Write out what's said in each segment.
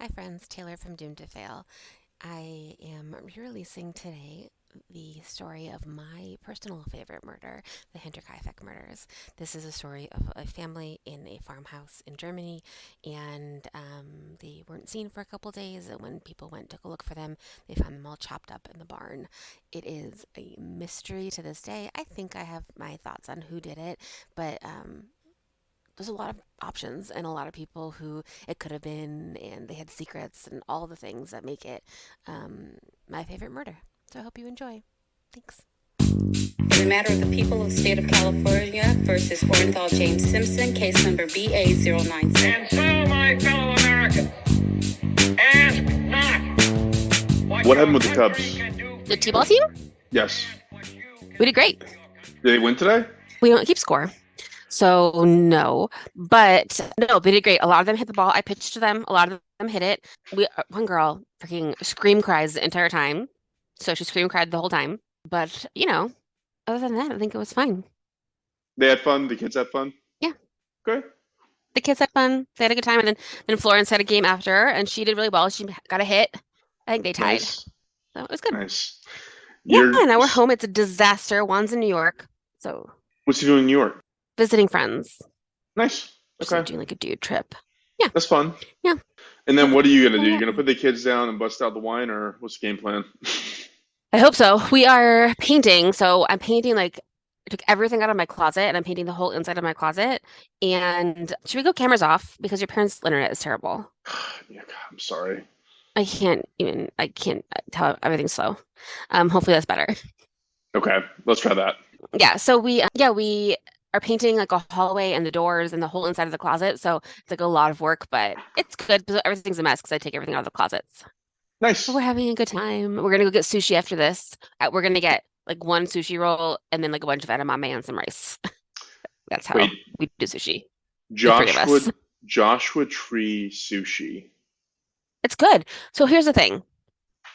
Hi friends, Taylor from Doomed to Fail. I am re-releasing today the story of my personal favorite murder, the Hinterkaifeck murders. This is a story of a family in a farmhouse in Germany, and they weren't seen for a couple days. And when people went to go look for them, they found them all chopped up in the barn. It is a mystery to this day. I think I have my thoughts on who did it, but there's a lot of options and a lot of people who it could have been, and they had secrets and all the things that make it my favorite murder. So I hope you enjoy. Thanks. In the matter of the people of the state of California versus Orenthal James Simpson, case number BA096. And so, my fellow Americans, ask not What happened with the Cubs? The T-ball team? Yes. We did great. Did they win today? We don't keep score. So no, but no, they did great. A lot of them hit the ball. I pitched to them. A lot of them hit it. One girl freaking scream cries the entire time. So she scream cried the whole time. But, other than that, I think it was fine. They had fun? The kids had fun? Yeah. Okay. The kids had fun. They had a good time. And then Florence had a game after, and she did really well. She got a hit. I think they tied. Nice. So it was good. Nice. Yeah, now we're home. It's a disaster. Juan's in New York. So What's he doing in New York? visiting friends. Nice. Just Okay. doing like a dude trip. That's fun. Yeah. And then what are you going to do? Yeah. You're going to put the kids down and bust out the wine, or what's the game plan? I hope so. We are painting. So I'm painting I took everything out of my closet and I'm painting the whole inside of my closet. And should we go cameras off? Because your parents' internet is terrible. Yeah, God, I'm sorry. I can't tell everything's slow. Hopefully that's better. Okay, let's try that. Yeah. So we are painting like a hallway and the doors and the whole inside of the closet. So it's like a lot of work, but it's good. Everything's a mess because I take everything out of the closets. Nice. But we're having a good time. We're gonna go get sushi after this. We're gonna get like one sushi roll and then like a bunch of edamame and some rice. That's how Wait. we do sushi. The three of us. Joshua Tree Sushi. It's good. So here's the thing.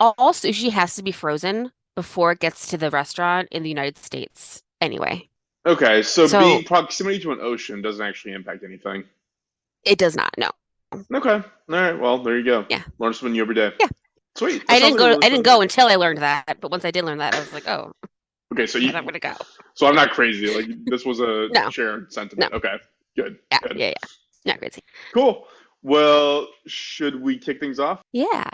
All sushi has to be frozen before it gets to the restaurant in the United States anyway. Okay, so So- being proximity to an ocean doesn't actually impact anything. It does not, no. Okay. All right. Well, there you go. Yeah. Learn something new every day. Yeah. Sweet. I That sounds didn't like a go really I didn't fun go until I learned that, but once I did learn that, I was like, oh, Okay, so I'm gonna go. So I'm not crazy. Like this was a No. shared sentiment. Okay, good. Yeah, Good. yeah. Not crazy. Cool. Well, should we kick things off? Yeah.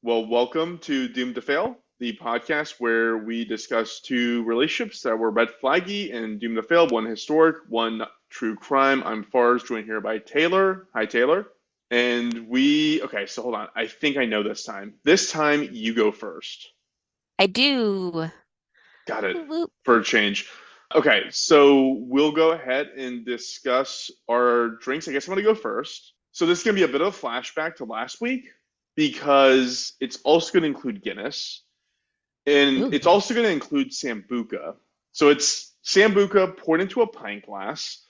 Well, welcome to Doomed to Fail, the podcast where we discuss two relationships that were red flaggy and doomed to fail, one historic, one true crime. I'm Fars, joined here by Taylor. Hi, Taylor. And okay, so hold on. I think I know this time. This time you go first. I do. Got it. Whoop. For a change. Okay, so we'll go ahead and discuss our drinks. I guess I'm going to go first. So this is going to be a bit of a flashback to last week because it's also going to include Guinness and Ooh. it's also going to include Sambuca. So it's Sambuca poured into a pint glass,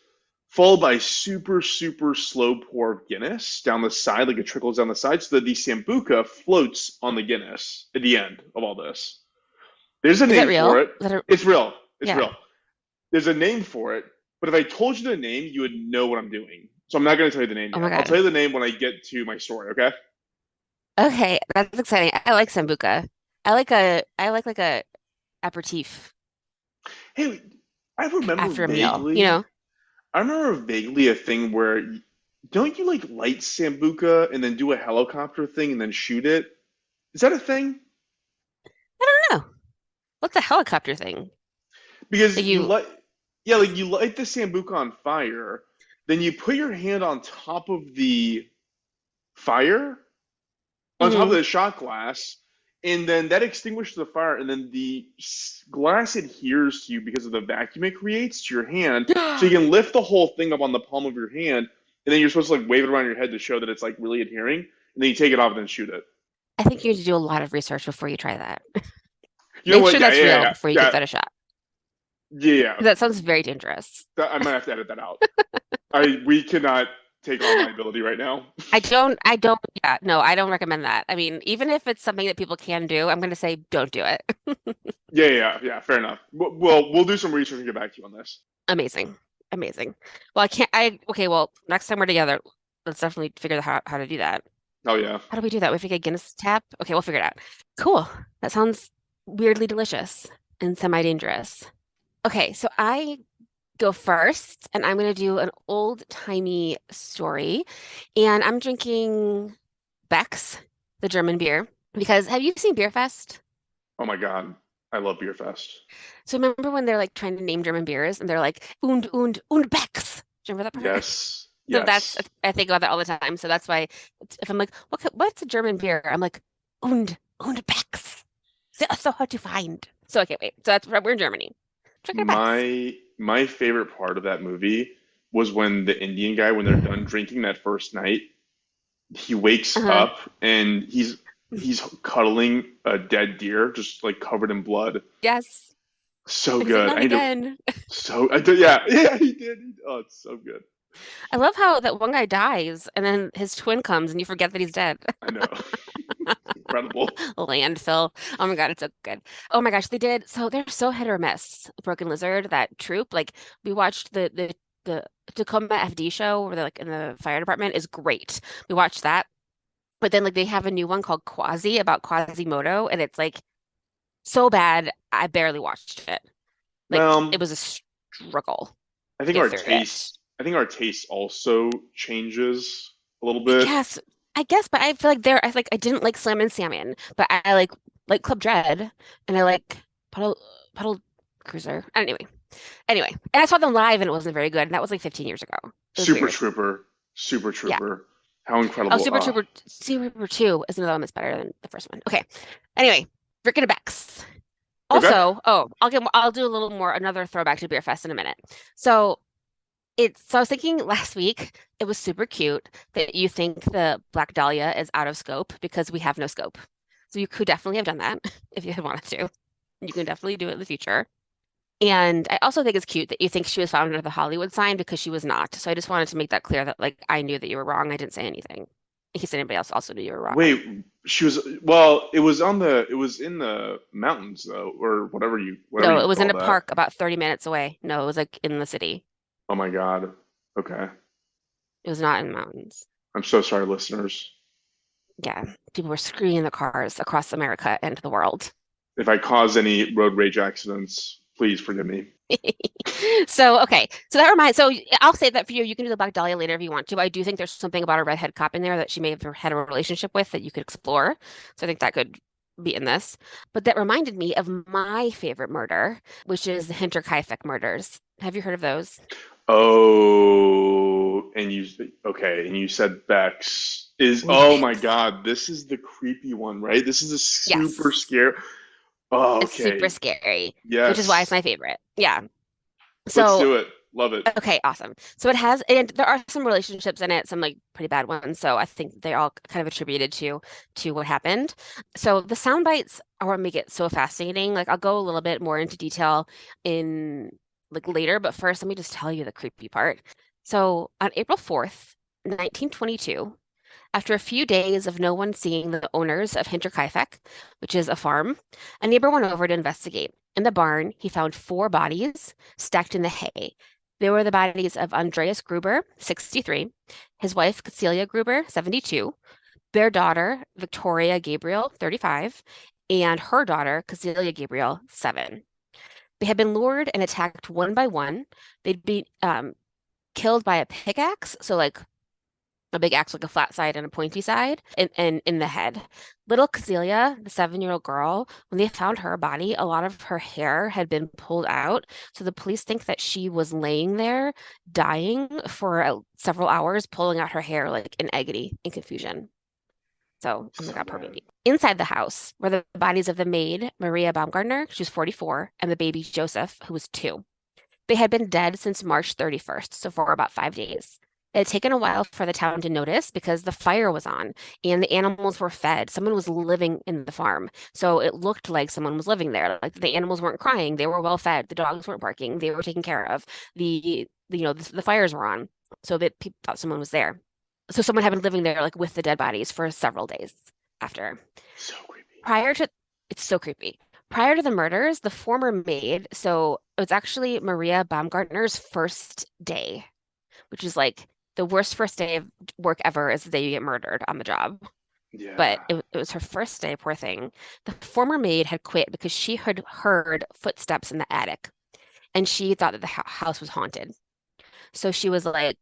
followed by super, super slow pour of Guinness down the side, like it trickles down the side, so that the Sambuca floats on the Guinness at the end of all this. There's a Is name that real? for it. Is that It's real. It's Yeah. real. There's a name for it, but if I told you the name, you would know what I'm doing. So I'm not going to tell you the name Oh yet. my I'll God. tell you the name when I get to my story, okay? Okay, that's exciting. I like sambuca. I like like a aperitif Hey, I remember after a vaguely. meal, I remember vaguely a thing where don't you like light Sambuca and then do a helicopter thing and then shoot it? Is that a thing? I don't know. What's a helicopter thing? Because Like you you light, like you light the Sambuca on fire, then you put your hand on top of the fire, on top of Mhm. the shot glass, and then that extinguishes the fire, and then the glass adheres to you because of the vacuum it creates to your hand. So you can lift the whole thing up on the palm of your hand, and then you're supposed to like wave it around your head to show that it's like really adhering, and then you take it off and then shoot it. I think you need to do a lot of research before you try that. You know Make what? sure Yeah, that's yeah, real yeah, before you yeah, give that a shot. yeah. 'Cause that sounds very dangerous. I might have to edit that out. We cannot take on liability right now. Yeah, no, I don't recommend that. I mean, even if it's something that people can do, I'm going to say don't do it. Yeah. Fair enough. We'll do some research and get back to you on this. Amazing. Well, okay, well, next time we're together, let's definitely figure out how to do that. Oh yeah. How do we do that? We have to get a Guinness tap? Okay, we'll figure it out. Cool. That sounds weirdly delicious and semi-dangerous. Okay, so I go first, and I'm going to do an old-timey story. And I'm drinking Beck's, the German beer, because have you seen Beer Fest? Oh my God. I love Beer Fest. So remember when they're like trying to name German beers and they're like und Beck's. Do you remember that part? Yes. So that's Yes. I think about that all the time. So that's why if I'm like, what's a German beer? I'm like und Beck's. So hard to find. So okay, wait. So that's we're in Germany. Drinking Beck's. My favorite part of that movie was when the Indian guy, when they're done drinking that first night, he wakes Uh-huh. up and he's cuddling a dead deer, just like covered in blood. Yes. So And he's like, good. not I need to. again. So I did. Yeah. Yeah. He did. Oh, it's so good. I love how that one guy dies and then his twin comes and you forget that he's dead. I know. Incredible. Landfill. Oh my God, it's so good. Oh my gosh, they did. So they're so hit or miss. Broken Lizard, that troop. Like we watched the Tacoma FD show where they're like in the fire department is great. We watched that. But then like they have a new one called Quasi about Quasimodo, and it's like so bad I barely watched it. Like it Well, was a struggle I to think get our through it. taste. I think our taste also changes a little I bit. guess, I guess, but I feel like I didn't like Slam and Salmon, but I like Club Dread, and I like Puddle Puddle Cruiser. Anyway, and I saw them live, and it wasn't very good, and that was like 15 years ago. It was Super weird. Trooper. Super Yeah. Trooper. How Oh, incredible. Super Trooper 2 is another one that's better than the first one. Okay. Anyway, Rick and Bex. Okay. Also, I'll do a little more another throwback to Beer Fest in a minute. So so I was thinking last week it was super cute that you think the Black Dahlia is out of scope because we have no scope. So you could definitely have done that if you had wanted to. You can definitely do it in the future. And I also think it's cute that you think she was found under the Hollywood sign because she was not. So I just wanted to make that clear that like I knew that you were wrong. I didn't say anything in case anybody else also knew you were wrong. Wait, she was well, it was in the mountains though, or whatever No, you it was in call a that. park about 30 minutes away. No, it was like in the city. Oh my God. Okay. It was not in the mountains. I'm so sorry, listeners. Yeah, people were screaming in the cars across America and the world. If I cause any road rage accidents, please forgive me. So, okay. So I'll say that for you. You can do the Black Dahlia later if you want to. I do think there's something about a redhead cop in there that she may have had a relationship with that you could explore. So I think that could be in this. But that reminded me of my favorite murder, which is the Hinterkaifeck murders. Have you heard of those? Oh, and you okay, and you said Bex is Old oh my Bex. God, this is the creepy one, right? This is a super Yes. scare. Oh, It's super okay. scary, which is why it's Yes. my favorite. Yeah. Let's So do it. Love it. okay, awesome. So it has, and there are some relationships in it, some like pretty bad ones. So I think they all kind of attributed to what happened. So the sound bites are what make it so fascinating. Like I'll go a little bit more into detail in like later, but first let me just tell you the creepy part. So on April 4th, 1922, after a few days of no one seeing the owners of Hinterkaifeck, which is a farm, a neighbor went over to investigate. In the barn, he found four bodies stacked in the hay. They were the bodies of Andreas Gruber, 63, his wife Celia Gruber, 72, their daughter Victoria Gabriel, 35, and her daughter Cecilia Gabriel, 7. They had been lured and attacked one by one. They'd be killed by a pickaxe, so like a big axe like a flat side and a pointy side, and in the head. Little Cecilia, the 7-year-old girl, when they found her body, a lot of her hair had been pulled out. So the police think that she was laying there, dying for several hours, pulling out her hair like in agony and confusion. So, oh my So God, poor bad. baby. Inside the house were the bodies of the maid, Maria Baumgartner, she was 44, and the baby Joseph, who was 2. They had been dead since March 31st, so for about 5 days. It had taken a while for the town to notice because the fire was on and the animals were fed. Someone was living in the farm. So it looked like someone was living there. Like the animals weren't crying, they were well fed. The dogs weren't barking, they were taken care of. The fires were on. So that people thought someone was there. So someone had been living there like with the dead bodies for several days after. So creepy. Prior to, it's so creepy. Prior to the murders, the former maid, so it was actually Maria Baumgartner's first day, which is like the worst first day of work ever is the day you get murdered on the job. But Yeah. it was her first day, poor thing. The former maid had quit because she had heard footsteps in the attic and she thought that the house was haunted. So she was like,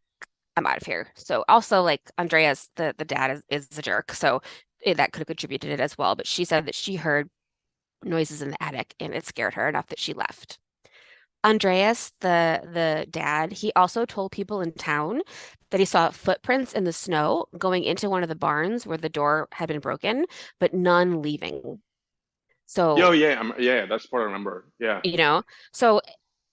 I'm out of here. So also like Andreas, the dad is a jerk. So that could have contributed it as well. But she said that she heard noises in the attic and it scared her enough that she left. Andreas, the dad, he also told people in town that he saw footprints in the snow going into one of the barns where the door had been broken, but none leaving. Oh So, yeah, yeah, that's the part I remember. Yeah. you know, so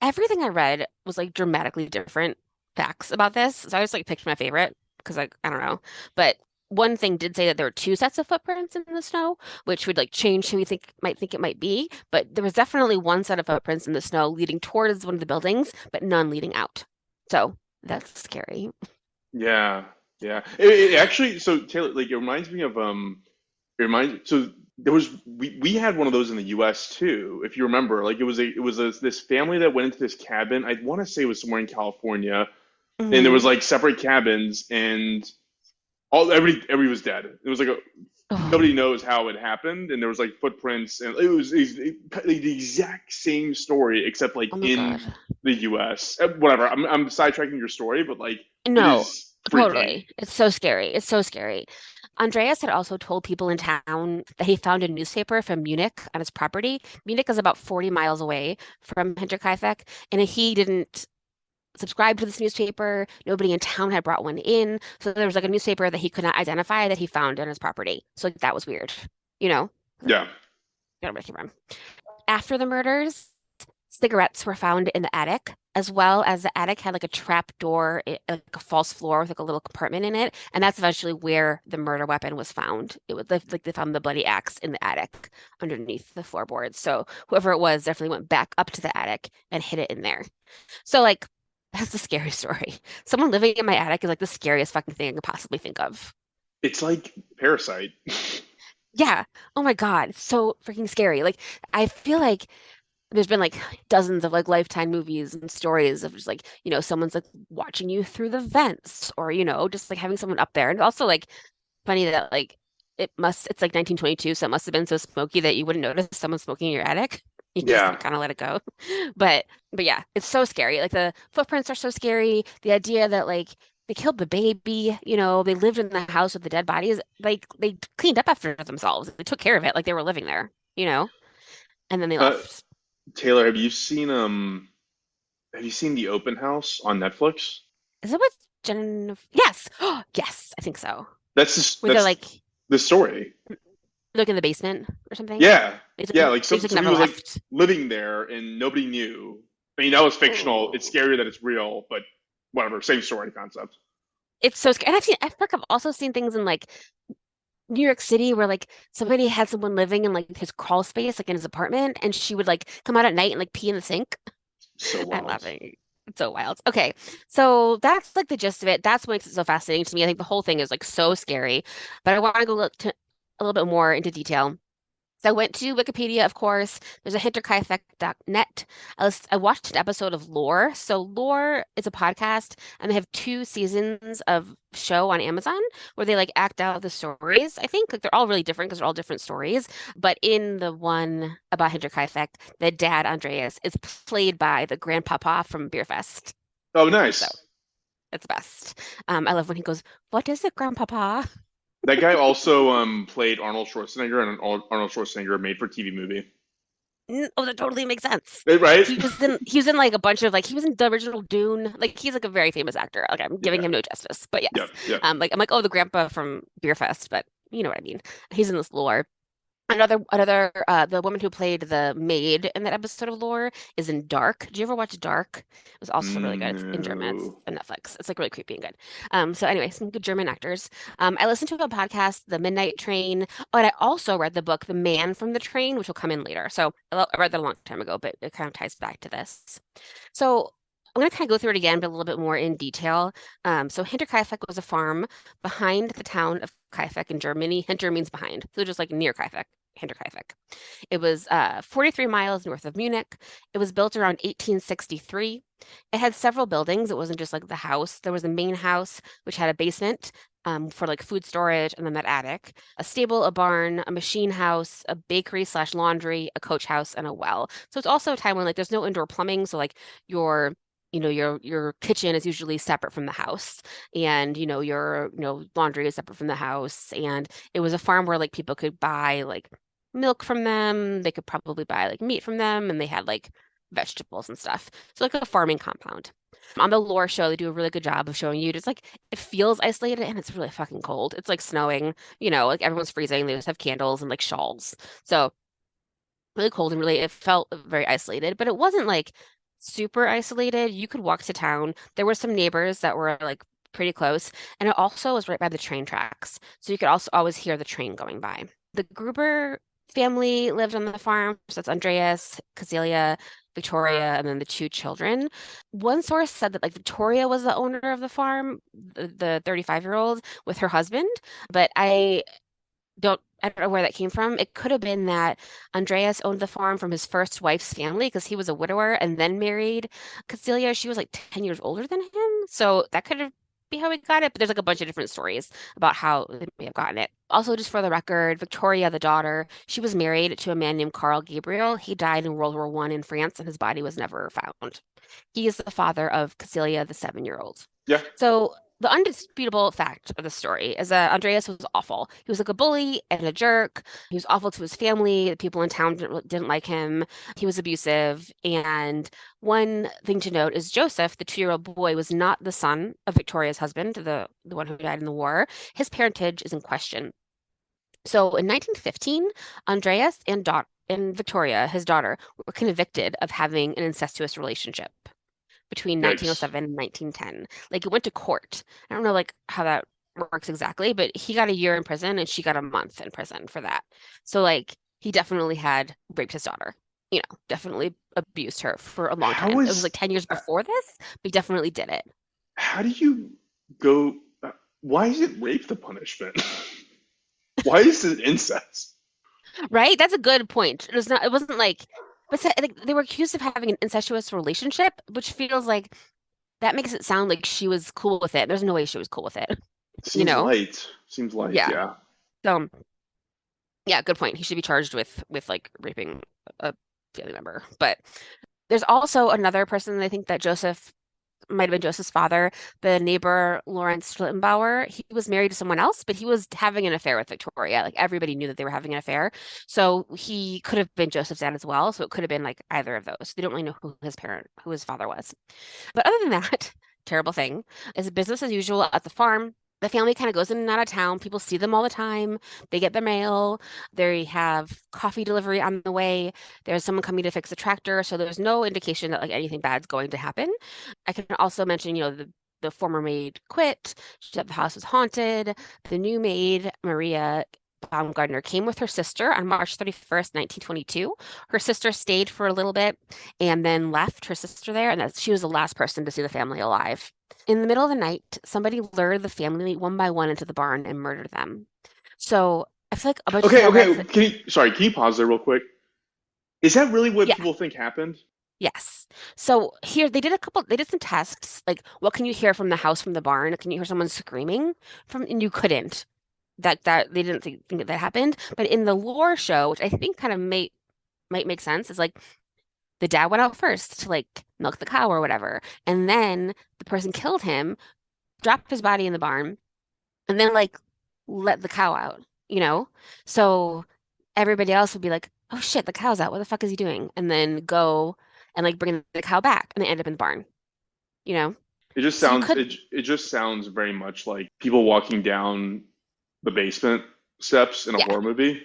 everything I read was like dramatically different facts about this. So I just like picked my favorite because like I don't know. But one thing did say that there were two sets of footprints in the snow, which would like change who we think it might be. But there was definitely one set of footprints in the snow leading towards one of the buildings, but none leading out. So that's scary. Yeah. Yeah. It actually, so Taylor, like it reminds me of so there was we had one of those in the US too, if you remember. Like it was this family that went into this cabin. I want to say it was somewhere in California, and there was Hmm. like separate cabins, and everybody was dead. It was like Oh, nobody knows how it happened, and there was like footprints, and like the exact same story except like oh my in God. the US. Whatever. I'm sidetracking your story, but like it No, is freaky. totally. It's so scary. It's so scary. Andreas had also told people in town that he found a newspaper from Munich on his property. Munich is about 40 miles away from Hinterkaifeck, and he didn't subscribe to this newspaper. Nobody in town had brought one in. So there was like a newspaper that he could not identify that he found on his property. So like, that was weird, you know? Like, Yeah. gotta break your arm. After the murders, cigarettes were found in the attic, as well as the attic had like a trap door, like a false floor with like a little compartment in it, and that's eventually where the murder weapon was found. It was like they found the bloody axe in the attic underneath the floorboards. So whoever it was definitely went back up to the attic and hid it in there. So like that's the scary story. Someone living in my attic is like the scariest fucking thing I could possibly think of. It's like Parasite. Yeah. Oh my God. It's so freaking scary. Like I feel like there's been like dozens of like Lifetime movies and stories of just like, someone's like watching you through the vents or, just like having someone up there. And also like funny that like it's like 1922, so it must have been so smoky that you wouldn't notice someone smoking in your attic. You just Yeah. like kind of let it go. But yeah, it's so scary. Like the footprints are so scary. The idea that like they killed the baby, they lived in the house with the dead bodies. Like they cleaned up after themselves. They took care of it like they were living there, and then they Uh, left. Taylor, have you seen The Open House on Netflix? Is it with Jen? Yes. Yes, I think so. Where they're That's like the story. in the basement or something. Yeah. Yeah, like They just like somebody never was like left. living there and nobody knew. I mean, that was fictional. It's Oh. scary that it's real, but whatever, same story concept. It's so scary. And I feel like I've also seen things in like New York City where like somebody had someone living in like his crawl space, like in his apartment, and she would like come out at night and like pee in the sink. So I'm wild. laughing. It's so wild. Okay, so that's like the gist of it. That's what makes it so fascinating to me. I think the whole thing is like so scary, but I want to go look to a little bit more into detail. So I went to Wikipedia, of course. There's a hinterkaifeck.net. I watched an episode of Lore. So Lore is a podcast, and they have two seasons of show on Amazon where they like act out the stories. I think like they're all really different because they're all different stories. But in the one about Hinterkaifeck, the dad Andreas is played by the grandpapa from Beer Fest. Oh, So nice. it's best. I love when he goes, "What is it, grandpapa?" That guy also played Arnold Schwarzenegger in an Arnold Schwarzenegger made-for-TV movie. Oh, that totally makes sense. Right? He was in like a bunch of like he was in the original Dune. Like he's like a very famous actor. Like I'm giving Yeah. him no justice, but Yeah. yes. Yeah. Like I'm like, oh, the grandpa from Beer Fest, but you know what I mean. He's in this lore. The woman who played the maid in that episode of Lore is in Dark. Did you ever watch Dark? It was also really good. It's in German. It's No. on Netflix. It's like really creepy and good. So anyway, some good German actors. I listened to a podcast, The Midnight Train. Oh, and I also read the book, The Man from the Train, which will come in later. So I read that a long time ago, but it kind of ties back to this. So I'm going to kind of go through it again, but a little bit more in detail. So Hinterkaifeck was a farm behind the town of Kaifeck in Germany. Hinter means behind, so just like near Kaifeck, Hinterkaifeck. It was 43 miles north of Munich. It was built around 1863. It had several buildings. It wasn't just like the house. There was the main house, which had a basement for like food storage, and then that attic, a stable, a barn, a machine house, a bakery slash laundry, a coach house, and a well. So it's also a time when like there's no indoor plumbing, so like your your kitchen is usually separate from the house, and your laundry is separate from the house, and it was a farm where like people could buy like milk from them. They could probably buy like meat from them, and they had like vegetables and stuff. So like a farming compound. On the lore show, they do a really good job of showing you just like it feels isolated and it's really fucking cold. It's like snowing, like everyone's freezing. They just have candles and like shawls. So really cold and really it felt very isolated, but it wasn't like super isolated. You could walk to town. There were some neighbors that were like pretty close, and it also was right by the train tracks. So you could also always hear the train going by. The Gruber family lived on the farm. So that's Andreas, Cecilia, Victoria, and then the two children. One source said that like Victoria was the owner of the farm, the 35-year-old with her husband, but I don't know where that came from. It could have been that Andreas owned the farm from his first wife's family because he was a widower and then married Cecilia. She was like 10 years older than him. So that could have be how he got it. But there's like a bunch of different stories about how they may have gotten it. Also, just for the record, Victoria, the daughter, she was married to a man named Carl Gabriel. He died in World War One in France and his body was never found. He is the father of Cecilia, the 7-year-old. Yeah. So the undisputable fact of the story is that Andreas was awful. He was like a bully and a jerk. He was awful to his family. The people in town didn't like him. He was abusive. And one thing to note is Joseph, the 2-year-old boy, was not the son of Victoria's husband, the one who died in the war. His parentage is in question. So in 1915, Andreas and Victoria, his daughter, were convicted of having an incestuous relationship between Yikes. 1907 and 1910. Like it went to court. I don't know like how that works exactly, but he got a year in prison and she got a month in prison for that. So like he definitely had raped his daughter. Definitely abused her for a long How time. It was like is 10 years before this, but he definitely did it. how do you go? Why is it rape the punishment? Why is it incest? Right? That's a good point. It wasn't like but like, they were accused of having an incestuous relationship, which feels like that makes it sound like she was cool with it. There's no way she was cool with it, you Seems know? light. Seems light. Yeah. Yeah. So yeah, good point. He should be charged with like raping a family member. But there's also another person I think that Joseph might have been Joseph's father, the neighbor Lawrence Schlittenbauer. He was married to someone else, but he was having an affair with Victoria. Like everybody knew that they were having an affair. So he could have been Joseph's dad as well. So it could have been like either of those. They don't really know who his father was. But other than that, terrible thing is business as usual at the farm. The family kind of goes in and out of town. People see them all the time. They get their mail. They have coffee delivery on the way. There's someone coming to fix the tractor. So there's no indication that like anything bad's going to happen. I can also mention, the former maid quit. She said the house was haunted. The new maid, Maria Baumgartner, came with her sister on March 31st, 1922. Her sister stayed for a little bit and then left her sister there, and that she was the last person to see the family alive. In the middle of the night, somebody lured the family one by one into the barn and murdered them. So I feel like a bunch of Okay. silhouettes. Okay. Sorry. Can you pause there real quick? Is that really what Yeah, people think happened? yes. So here they did some tests, like what can you hear from the house from the barn? Can you hear someone screaming from, and you couldn't. That they didn't think that happened. But in the lore show, which I think kind of might make sense, is like the dad went out first to like milk the cow or whatever. And then the person killed him, dropped his body in the barn, and then like let the cow out, you know? So everybody else would be like, oh shit, the cow's out. What the fuck is he doing? And then go and like bring the cow back and they end up in the barn, you know? It just So you sounds could, it just sounds very much like people walking down the basement steps in a yeah. horror movie.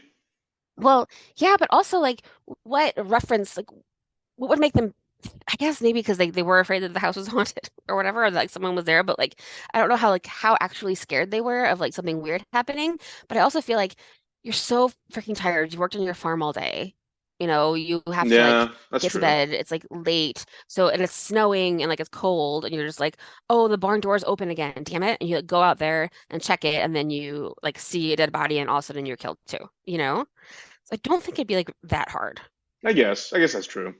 Well, yeah, but also like what reference, like what would make them, I guess maybe because they were afraid that the house was haunted or whatever, or like someone was there, but like I don't know how actually scared they were of like something weird happening. But I also feel like you're so freaking tired. You worked on your farm all day. You have to like Yeah, that's get to true. bed. It's like late. So and it's snowing and like it's cold and you're just like, oh, the barn door's open again. Damn it. And you like, go out there and check it and then you like see a dead body and all of a sudden you're killed too, you know? So I don't think it'd be like that hard. I guess. I guess that's true.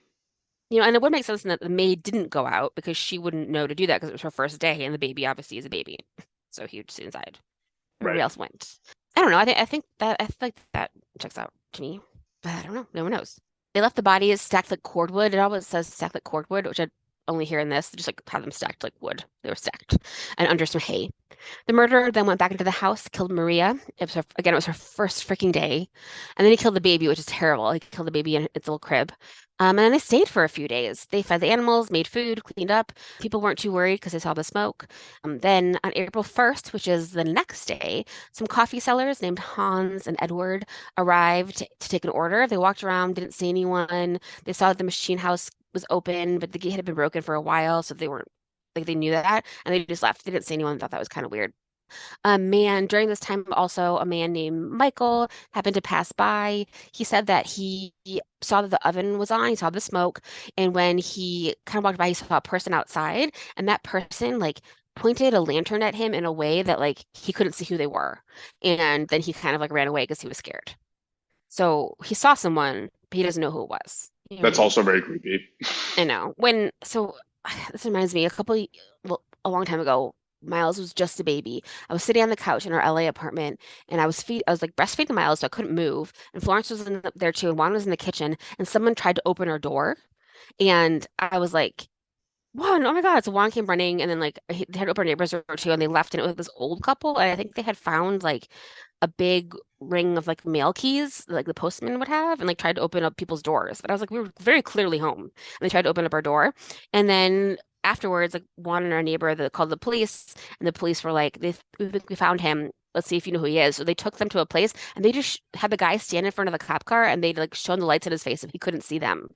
And it would make sense that the maid didn't go out because she wouldn't know to do that because it was her first day and the baby obviously is a baby. So he would stay inside. Everybody Right. else went. I don't know. I think that checks out to me. But I don't know. No one knows. They left the bodies stacked like cordwood. It always says stacked like cordwood, which I only hear in this. They just like had them stacked like wood. They were stacked and under some hay. The murderer then went back into the house, killed Maria. It was her first freaking day. And then he killed the baby, which is terrible. He killed the baby in its little crib. And then they stayed for a few days. They fed the animals, made food, cleaned up. People weren't too worried because they saw the smoke. Then on April 1st, which is the next day, some coffee sellers named Hans and Edward arrived to take an order. They walked around, didn't see anyone. They saw that the machine house was open, but the gate had been broken for a while, so they weren't like they knew that, and they just left. They didn't see anyone, thought that was kind of weird. A man during this time, also a man named Michael happened to pass by. He said that he saw that the oven was on, he saw the smoke, and when he kind of walked by, he saw a person outside, and that person like pointed a lantern at him in a way that like he couldn't see who they were. And then he kind of like ran away because he was scared. So he saw someone, but he doesn't know who it was. You know what I That's mean? also very creepy. I know. This reminds me, well, a long time ago, Miles was just a baby. I was sitting on the couch in our LA apartment and I was like breastfeeding Miles, so I couldn't move. And Florence was there too, and Juan was in the kitchen, and someone tried to open our door. And I was like, Juan, oh my God. So Juan came running, and then like they had opened neighbors or two, and they left, and it was this old couple. And I think they had found like a big ring of like mail keys, like the postman would have, and like tried to open up people's doors. But I was like, we were very clearly home, and they tried to open up our door. And then afterwards, like Juan and our neighbor that called the police, and the police were like, we found him. Let's see if you know who he is. So they took them to a place, and they just had the guy stand in front of the cop car, and they like shone the lights in his face, and he couldn't see them,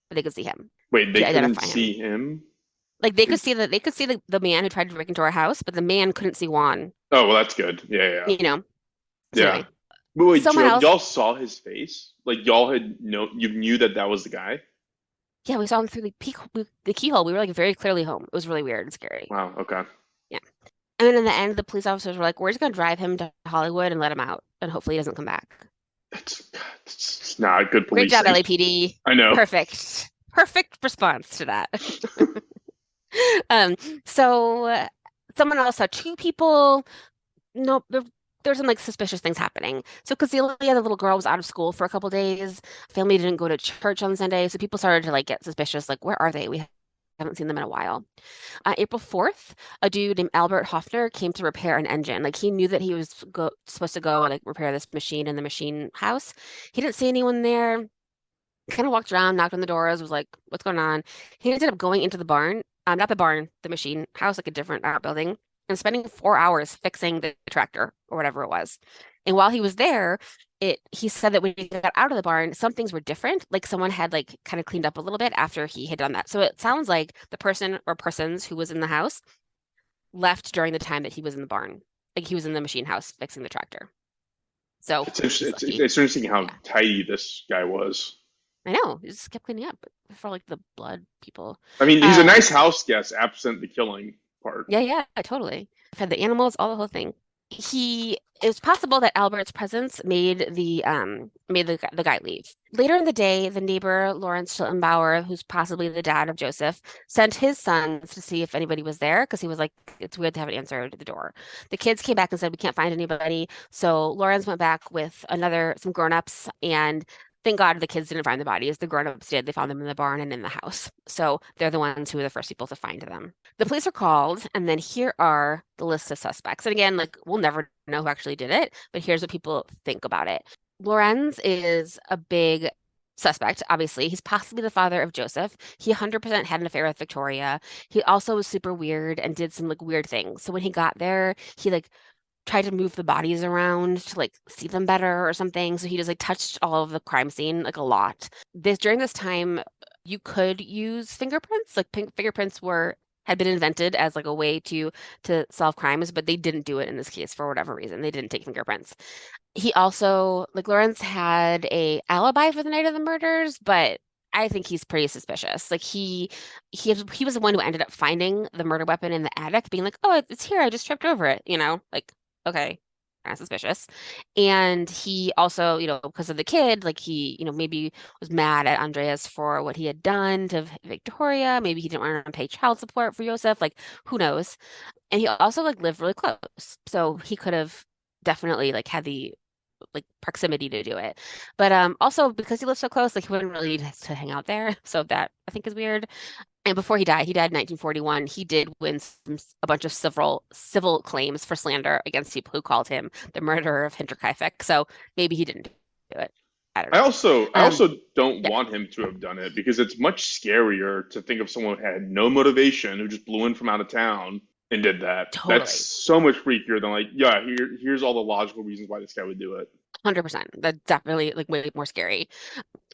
but they could see him Wait, they to couldn't identify him. see him? Like they could see the man who tried to break into our house, but the man couldn't see Juan, Oh, well, that's good. Yeah, yeah, you know. So yeah. anyway, But wait, someone else, y'all saw his face? Like y'all had you knew that that was the guy? yeah, we saw him through the keyhole. We were like very clearly home. It was really weird and scary. Wow. Okay. Yeah. And then in the end, the police officers were like, we're just gonna drive him to Hollywood and let him out, and hopefully he doesn't come back. It's not good Great job, policing. LAPD. I know. Perfect. Perfect response to that. Um, so someone else saw two people. No, there's some like suspicious things happening. So Cecilia, the little girl, was out of school for a couple days. Family didn't go to church on Sunday, so people started to like get suspicious. Like, where are they? We haven't seen them in a while. April 4th, a dude named Albert Hoffner came to repair an engine. Like he knew that he was supposed to go and like repair this machine in the machine house. He didn't see anyone there. Kind of walked around, knocked on the doors, was like, "What's going on?" He ended up going into the barn, not the barn, the machine house, like a different outbuilding, and spending 4 hours fixing the tractor or whatever it was. And while he was there, he said that when he got out of the barn, some things were different. Like someone had like kind of cleaned up a little bit after he had done that. So it sounds like the person or persons who was in the house left during the time that he was in the barn. Like he was in the machine house fixing the tractor. So he's lucky. It's interesting how Yeah. tidy this guy was. I know. He just kept cleaning up for like the blood people. I mean, he's a Um, nice house guest, absent the killing part. yeah, yeah, totally. Fed the animals, all the whole thing. It's possible that Albert's presence made the guy leave. Later in the day, the neighbor, Lawrence Schlittenbauer, who's possibly the dad of Joseph, sent his sons to see if anybody was there because he was like, it's weird to have an answer to the door. The kids came back and said, we can't find anybody. So Lawrence went back with some grown-ups, and thank God the kids didn't find the bodies. The grown-ups did. They found them in the barn and in the house. So they're the ones who were the first people to find them. The police are called, and then here are the list of suspects. And again, like we'll never know who actually did it, but here's what people think about it. Lorenz is a big suspect, obviously. He's possibly the father of Joseph. He 100% had an affair with Victoria. He also was super weird and did some like weird things. So when he got there, he like tried to move the bodies around to like see them better or something. So he just like touched all of the crime scene like a lot. During this time, you could use fingerprints. Like fingerprints had been invented as like a way to solve crimes, but they didn't do it in this case for whatever reason. They didn't take fingerprints. He also like Lawrence had a alibi for the night of the murders, but I think he's pretty suspicious. Like he was the one who ended up finding the murder weapon in the attic, being like, "Oh, it's here. I just tripped over it." Like, okay. kind of suspicious. And he also, because of the kid, like he, maybe was mad at Andreas for what he had done to Victoria. Maybe he didn't want to pay child support for Joseph. Like, who knows? And he also like lived really close. So he could have definitely like had the like proximity to do it. But also because he lived so close, like he wouldn't really need to hang out there. So that I think is weird. And before he died in 1941, he did win a bunch of civil claims for slander against people who called him the murderer of Hinterkaifeck. So maybe he didn't do it. I don't I know. also I Um, also don't yeah, want him to have done it because it's much scarier to think of someone who had no motivation, who just blew in from out of town and did that. That's totally. so much freakier than like, yeah, here's all the logical reasons why this guy would do it. 100%. That's definitely like way more scary.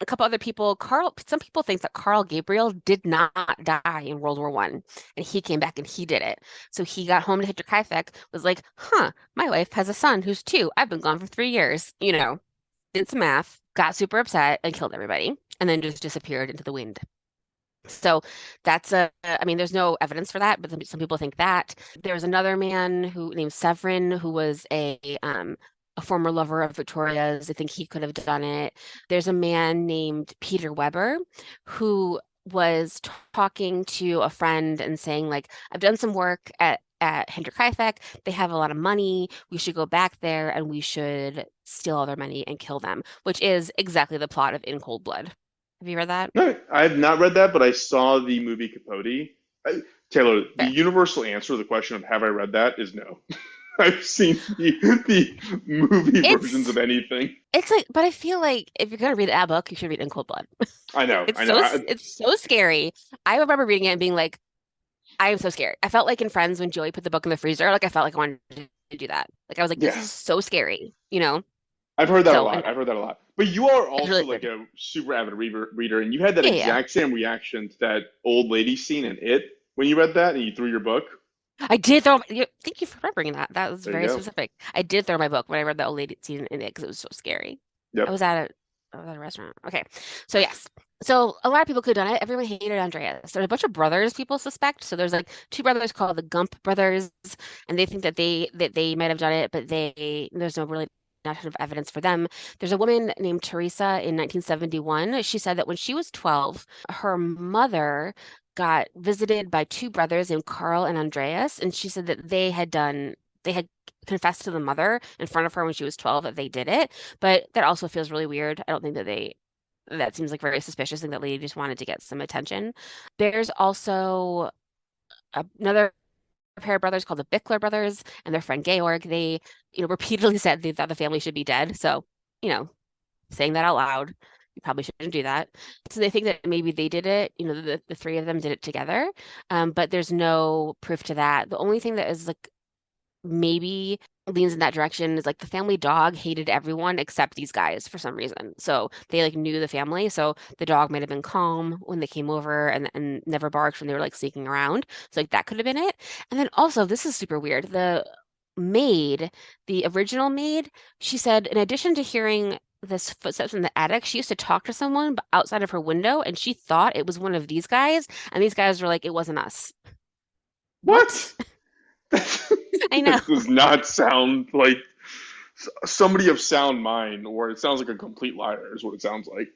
A couple other people, some people think that Carl Gabriel did not die in World War One, and he came back and he did it. So he got home to Hinterkaifeck, was like, huh, my wife has a son who's 2. I've been gone for 3 years, did some math, got super upset and killed everybody, and then just disappeared into the wind. So I mean, there's no evidence for that, but some people think that. There's another man who named Severin who was a former lover of Victoria's. I think he could have done it. There's a man named Peter Weber who was talking to a friend and saying like, I've done some work at Hinterkaifeck. They have a lot of money. We should go back there and we should steal all their money and kill them, which is exactly the plot of In Cold Blood. Have you read that? No, I have not read that, but I saw the movie Capote. I, Taylor, the Fair. universal answer to the question of have I read that is no. I've seen the movie versions It's of anything. it's like, but I feel like if you're gonna read that book, you should read In Cold Blood. I know, It's I know. so it's so scary. I remember reading it and being like, I am so scared. I felt like in Friends when Joey put the book in the freezer, like I felt like I wanted to do that. Like I was like, this Yeah, is so scary. I've heard that a So and lot. I've heard that a lot. But you are it's also really like weird. a super avid reader, and you had that Yeah, yeah. exact same reaction to that old lady scene in It when you read that and you threw your book. I did throw. Thank you for remembering that. That was There you very go. specific. I did throw my book when I read the old lady scene in it because it was so scary. I Yep. was at a I was at a restaurant. Okay, so yes. So a lot of people could have done it. Everyone hated Andreas. There's a bunch of brothers people suspect. So there's like 2 brothers called the Gump brothers, and they think that they might have done it, but there's no really not a ton of evidence for them. There's a woman named Teresa in 1971. She said that when she was 12, her mother got visited by 2 brothers named Carl and Andreas, and she said that they had confessed to the mother in front of her when she was 12 that they did it, but that also feels really weird. I don't think that seems like very suspicious and that lady just wanted to get some attention. There's also another pair of brothers called the Bickler brothers and their friend Georg. They, repeatedly said they thought the family should be dead. So, you know, saying that out loud, you probably shouldn't do that. So they think that maybe they did it, the 3 of them did it together. But there's no proof to that. The only thing that is like maybe leans in that direction is like the family dog hated everyone except these guys for some reason. So they like knew the family. So the dog might have been calm when they came over and never barked when they were like sneaking around. So like that could have been it. And then also this is super weird. Maid, the original maid, she said in addition to hearing this footsteps in the attic, she used to talk to someone outside of her window and she thought it was one of these guys. And these guys were like, it wasn't us. What? What? I know. That does not sound like somebody of sound mind, or it sounds like a complete liar, is what it sounds like.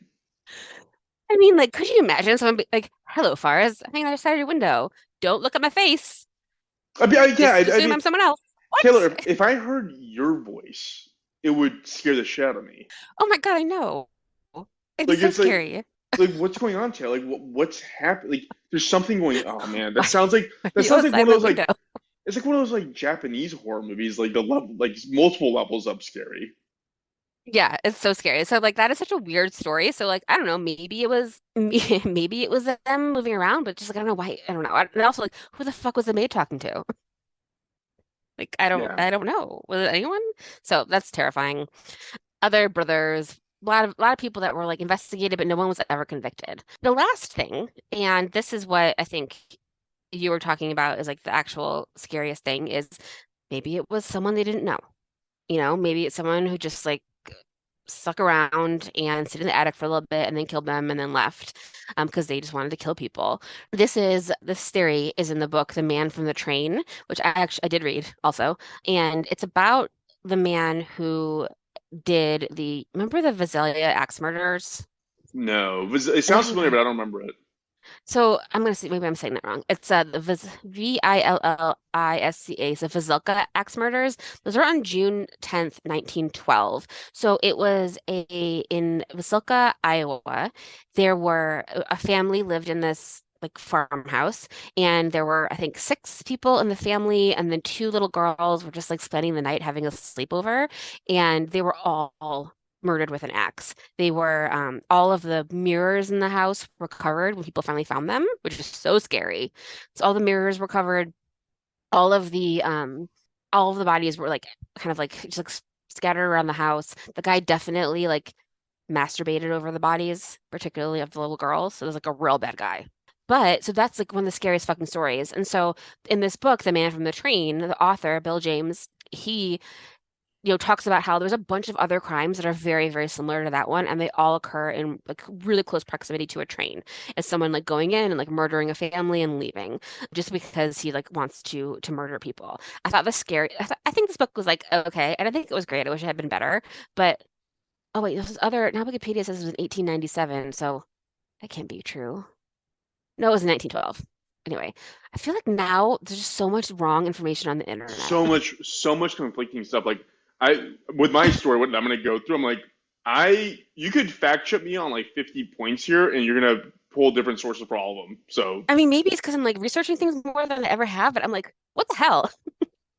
I mean, like, could you imagine someone be like, "Hello, Fars, I'm hanging outside your window. Don't look at my face. Yeah, Just I assume mean, I'm someone else." Taylor, What? if I heard your voice, it would scare the shit out of me. Oh my God, I know. It'd be Like so it's scary. what's going on, Taylor? Like what's happening? Like there's something going. Oh man, Why are that you sounds like outside one of my those like window? it's like one of those like Japanese horror movies, like the level like multiple levels up scary. Yeah, it's so scary. So like that is such a weird story. So like I don't know, maybe it was them moving around, but just like I don't know why. I don't know. And also like who the fuck was the maid talking to? Like Yeah. I don't know. Was it anyone? So that's terrifying. Other brothers, a lot of people that were like investigated, but no one was ever convicted. The last thing, and this is what I think you were talking about is like the actual scariest thing is maybe it was someone they didn't know. Maybe it's someone who just like stuck around and stayed in the attic for a little bit and then killed them and then left because they just wanted to kill people. This theory is in the book The Man from the Train, which I did read also, and it's about the man who did remember the Visalia axe murders? No, it I sounds think familiar, but I don't remember it. so. I'm gonna see. Maybe I'm saying that wrong. It's the Villisca. So Vizilka axe murders. Those are on June 10th, 1912. So it was a in Vizilka, Iowa. There were a family lived in this like farmhouse, and there were I think six people in the family, and then two little girls were just like spending the night having a sleepover, and they were all murdered with an axe. They were all of the mirrors in the house were covered when people finally found them, which is so scary. So all the mirrors were covered. All of the um all of the bodies were like kind of like just like scattered around the house. The guy definitely like masturbated over the bodies, particularly of the little girls. So it was like a real bad guy. But so that's like one of the scariest fucking stories. And so in this book, The Man from the Train, the author, Bill James, he talks about how there's a bunch of other crimes that are very, very similar to that one, and they all occur in like really close proximity to a train. As someone like going in and like murdering a family and leaving just because he like wants to murder people. I think this book was like okay, and I think it was great. I wish it had been better, but oh wait, this is other now Wikipedia says it was in 1897, so that can't be true. No, it was in 1912. Anyway, I feel like now there's just so much wrong information on the internet. So much conflicting stuff. Like with my story, what I'm gonna go through, I'm like, you could fact check me on like 50 points here, and you're gonna pull different sources for all of them. So I mean, maybe it's because I'm like researching things more than I ever have, but I'm like, what the hell?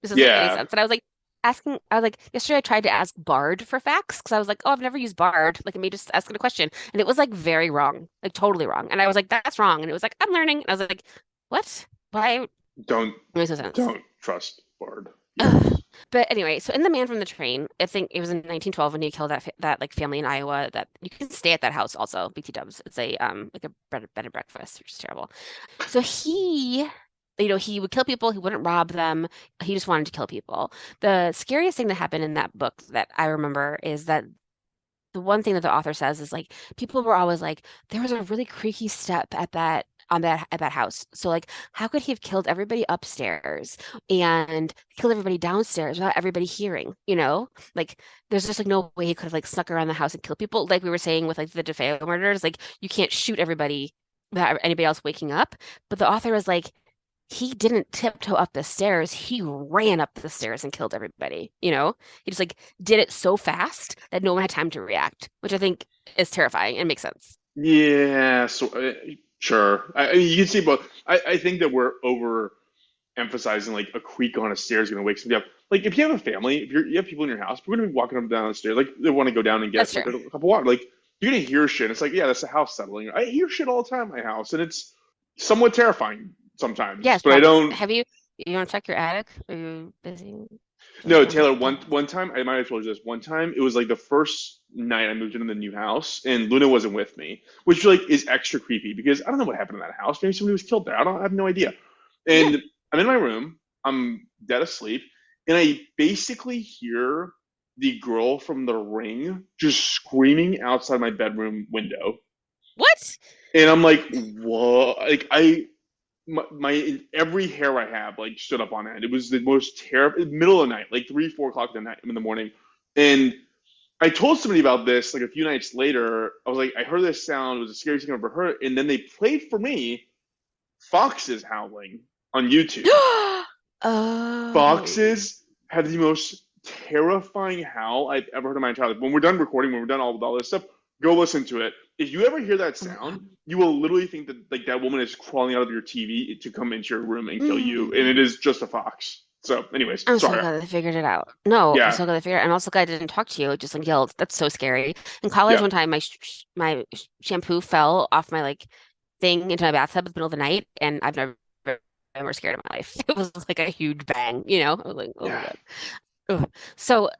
This doesn't make any yeah, sense. And I was like, yesterday I tried to ask Bard for facts because I was like, oh, I've never used Bard. Like, it may just ask it a question. And it was like very wrong, like totally wrong. And I was like, that's wrong. And it was like, I'm learning. And I was like, what? Why? It don't makes no sense. don't trust Bard. Ugh. Yes, But anyway, so in The Man from the Train, I think it was in 1912 when he killed that like family in Iowa that you can stay at that house also, BT Dubs. It's a like a bed and breakfast, which is terrible. So he would kill people, he wouldn't rob them. He just wanted to kill people. The scariest thing that happened in that book that I remember is that the one thing that the author says is like people were always like there was a really creaky step at that house. So like how could he have killed everybody upstairs and killed everybody downstairs without everybody hearing, you know? Like there's just like no way he could have like snuck around the house and killed people. Like we were saying with like the DeFeo murders, like you can't shoot everybody without anybody else waking up. But the author was like he didn't tiptoe up the stairs. He ran up the stairs and killed everybody. You know, he just like did it so fast that no one had time to react, which I think is terrifying and makes sense. yeah. So sure, you can see both. I think that we're over emphasizing like a creak on a stair is going to wake somebody up. Like if you have a family, if you have people in your house, we're going to be walking up and down the stairs. Like they want to go down and That's get true. like a cup of water. Like you're going to hear shit. It's like yeah, that's the house settling. I hear shit all the time in my house, and it's somewhat terrifying sometimes. Yes, But I probably. don't. You want to check your attic? Are you busy? No, Don't check Taylor. your One time, I might have told you this. One time, it was like the first night I moved into the new house, and Luna wasn't with me, which like is extra creepy because I don't know what happened in that house. Maybe somebody was killed there. I have no idea. Yeah. And I'm in my room. I'm dead asleep, and I basically hear the girl from The Ring just screaming outside my bedroom window, What? and I'm like, "Whoa!" Like my every hair I have like stood up on end. It was the most terrible middle of the night, like 3, 4 o'clock in the morning. And I told somebody about this like a few nights later. I was like, I heard this sound. It was the scariest thing I've ever heard. And then they played for me foxes howling on YouTube. Oh. Foxes have the most terrifying howl I've ever heard in my entire life. When we're done recording, when we're done all this stuff, go listen to it. If you ever hear that Oh my God. sound, you will literally think that like that woman is crawling out of your TV to come into your room and kill you, and it Mm. is just a fox. So, anyways, I'm so sorry. glad they figured it out. No, I'm Yeah, so glad they figured it out. I'm also glad I didn't talk to you. Just like yelled. That's so scary. In college, yeah. one time, shampoo fell off my like thing into my bathtub in the middle of the night, and I've never been more scared in my life. It was like a huge bang, you know? I was like, oh my Yeah. God. Ugh. So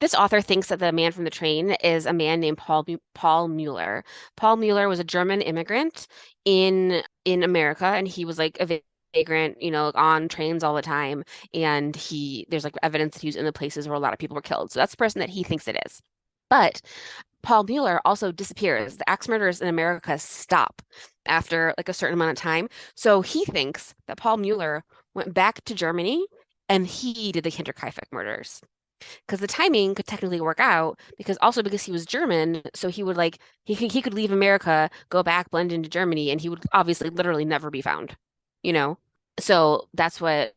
this author thinks that the man from the train is a man named Paul Mueller. Paul Mueller was a German immigrant in America, and he was like a vagrant, on trains all the time. And there's like evidence that he was in the places where a lot of people were killed. So that's the person that he thinks it is. But Paul Mueller also disappears. The axe murders in America stop after like a certain amount of time. So he thinks that Paul Mueller went back to Germany and he did the Hinterkaifeck murders. because the timing could technically work out because he was German, so he would like he could leave America, go back, blend into Germany, and he would obviously literally never be found, you know? So that's what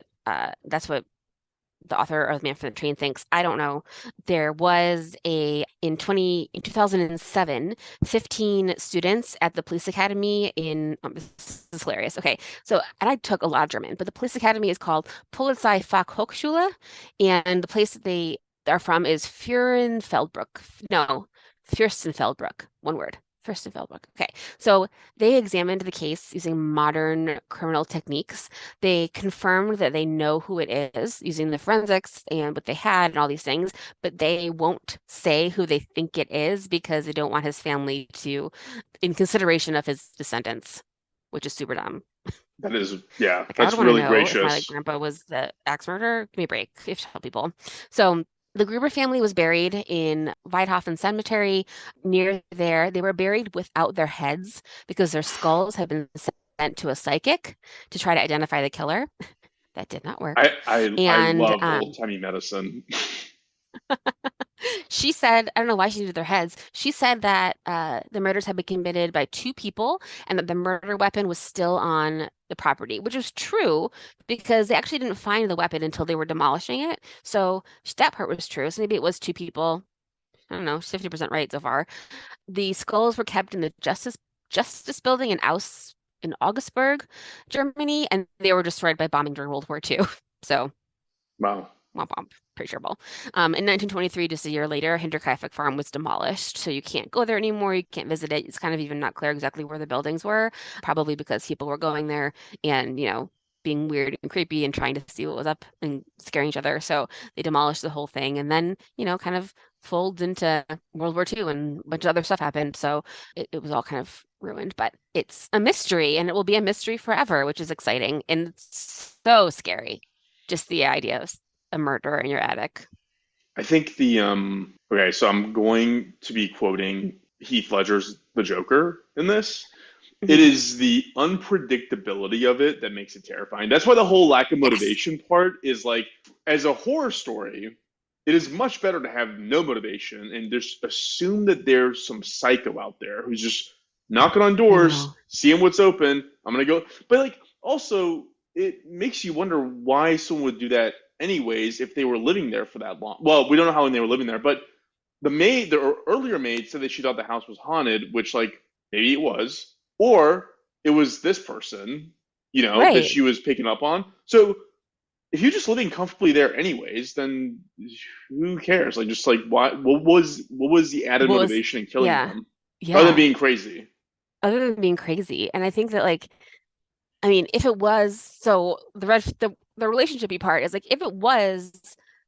the author of Man from the Train thinks. I don't know. There was in 2007, 15 students at the police academy this is hilarious. Okay. So, and I took a lot of German, but the police academy is called Polizeifachhochschule, and the place that they are from is Fürstenfeldbruck. No, Fürstenfeldbruck. One word. Fürstenfeldbruck. Okay. So they examined the case using modern criminal techniques. They confirmed that they know who it is using the forensics and what they had and all these things, but they won't say who they think it is because they don't want his family to, in consideration of his descendants, which is super dumb. That is, yeah, Like, I would that's want to really know if my gracious. grandpa was the axe murderer. Give me a break. You have to tell people. So the Gruber family was buried in Weidhofen Cemetery. Near there, they were buried without their heads because their skulls had been sent to a psychic to try to identify the killer. That did not work. I And love old-timey medicine. she said, I don't know why she did their heads. She said that the murders had been committed by two people and that the murder weapon was still on the property, which was true because they actually didn't find the weapon until they were demolishing it. So that part was true. So maybe it was two people. I don't know, 50% right so far. The skulls were kept in the Justice Building in Augsburg, Germany, and they were destroyed by bombing during World War II. So Wow. womp womp, pretty terrible. In 1923, just a year later, Hinterkaifeck farm was demolished, so you can't go there anymore. You can't visit it. It's kind of even not clear exactly where the buildings were, probably because people were going there and, being weird and creepy and trying to see what was up and scaring each other. So they demolished the whole thing and then, kind of folds into World War II and a bunch of other stuff happened. So it was all kind of ruined, but it's a mystery and it will be a mystery forever, which is exciting and it's so scary. Just the idea of a murder in your attic. I think okay, so I'm going to be quoting Heath Ledger's The Joker in this. It Hmm. is the unpredictability of it that makes it terrifying. That's why the whole lack of Yes. motivation part is like, as a horror story, it is much better to have no motivation and just assume that there's some psycho out there who's just knocking on I doors, know. seeing what's open. I'm gonna go, but like also it makes you wonder why someone would do that anyways if they were living there for that long. Well, we don't know how long they were living there, but the earlier maid said that she thought the house was haunted, which like maybe it was, or it was this person, that Right. she was picking up on. So if you're just living comfortably there anyways, then who cares? Like just like what was the added What was, motivation in killing yeah. them other than Yeah. being crazy? Other than being crazy. And I think that like, I mean, if it was, so the relationshipy part is like, if it was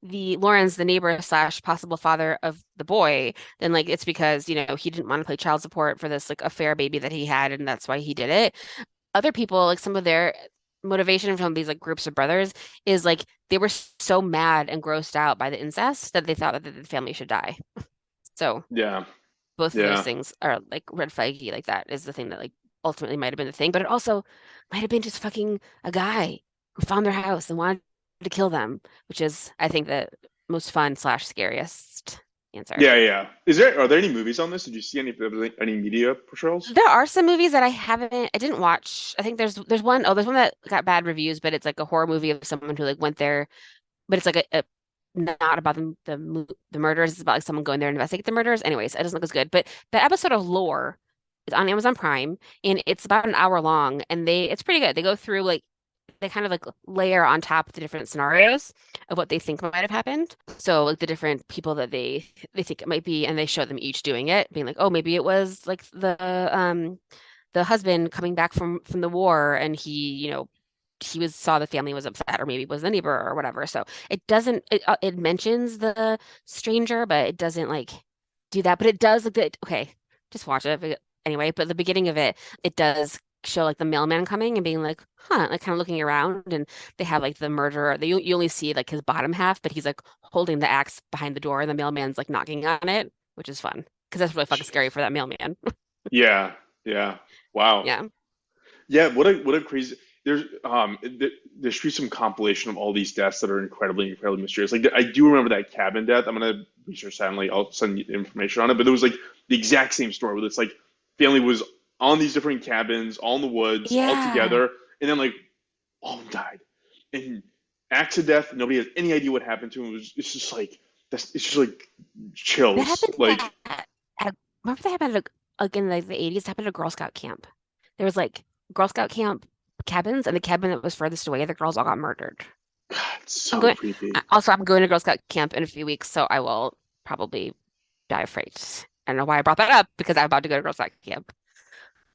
the Lawrence, the neighbor slash possible father of the boy, then like it's because, he didn't want to play child support for this like affair baby that he had, and that's why he did it. Other people, like some of their motivation from these like groups of brothers is like they were so mad and grossed out by the incest that they thought that the family should die. So Yeah, both of those yeah. things are like red flaggy, like that is the thing that like ultimately might have been the thing, but it also might have been just fucking a guy who found their house and wanted to kill them, which is, I think, the most fun slash scariest answer. Yeah, yeah. Are there any movies on this? Did you see any media portrayals? There are some movies that I didn't watch. I think there's one that got bad reviews, but it's like a horror movie of someone who like went there, but it's like a not about the murders. It's about like someone going there and investigate the murders. Anyways, it doesn't look as good. But that episode of Lore is on Amazon Prime, and it's about an hour long, and it's pretty good. They go through like they kind of like layer on top the different scenarios of what they think might have happened. So like the different people that they think it might be, and they show them each doing it, being like, oh, maybe it was like the husband coming back from the war, and he saw the family was upset, or maybe it was the neighbor or whatever. So it mentions the stranger, but it doesn't like do that. But it does like okay, just watch it anyway. But the beginning of it does show like the mailman coming and being like, huh, like kind of looking around, and they have like the murderer. You only see like his bottom half, but he's like holding the axe behind the door, and the mailman's like knocking on it, which is fun because that's really fucking scary Jeez. for that mailman. Yeah, yeah. Wow. Yeah. Yeah, what a crazy. There should be some compilation of all these deaths that are incredibly mysterious. Like I do remember that cabin death. I'm gonna research that and like I'll send you information on it. But there was like the exact same story where it's like family was on these different cabins, all in the woods, all Yeah. together, and then like all of them died. And acts of death, nobody has any idea what happened to him. It's just like it's just like That chills. happened Like remember that happened like in like the 80s, it happened at a Girl Scout camp. There was like Girl Scout camp cabins, and the cabin that was furthest away, the girls all got murdered. God, it's I'm so going creepy. also I'm going to Girl Scout camp in a few weeks, so I will probably die of fright. I don't know why I brought that up because I'm about to go to Girl Scout camp.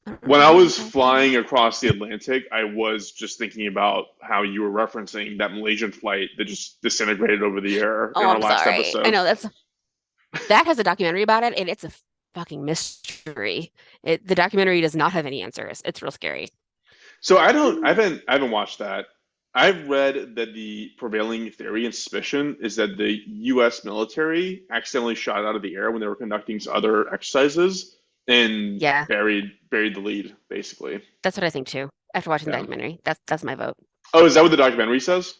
I don't When remember I why I was brought that up. flying across the Atlantic, I was just thinking about how you were referencing that Malaysian flight that just disintegrated over the air in Oh, our I'm last sorry. I episode. know that has a documentary about it, and it's a fucking mystery. The documentary does not have any answers. It's real scary. So I haven't watched that. I've read that the prevailing theory and suspicion is that the U.S. military accidentally shot out of the air when they were conducting other exercises and Yeah, buried the lead, basically. that's what I think too. After watching the Yeah. documentary, that's my vote. Oh, is that what the documentary says?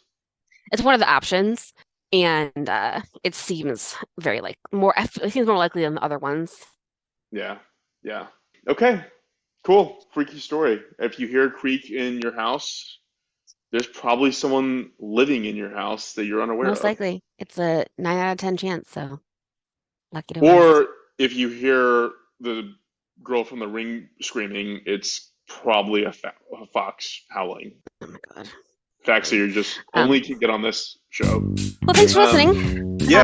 It's one of the options, and it seems very like more. It seems more likely than the other ones. Yeah. Yeah. Okay. Cool. Freaky story. If you hear a creak in your house, there's probably someone living in your house that you're unaware Most of. likely, it's a 9 out of 10 chance. So lucky device. Or if you hear the girl from the ring screaming, it's probably a fox howling. Oh my God. Facts that Fine. you're just only Um, can get on this show. well, thanks for Um, listening. yeah.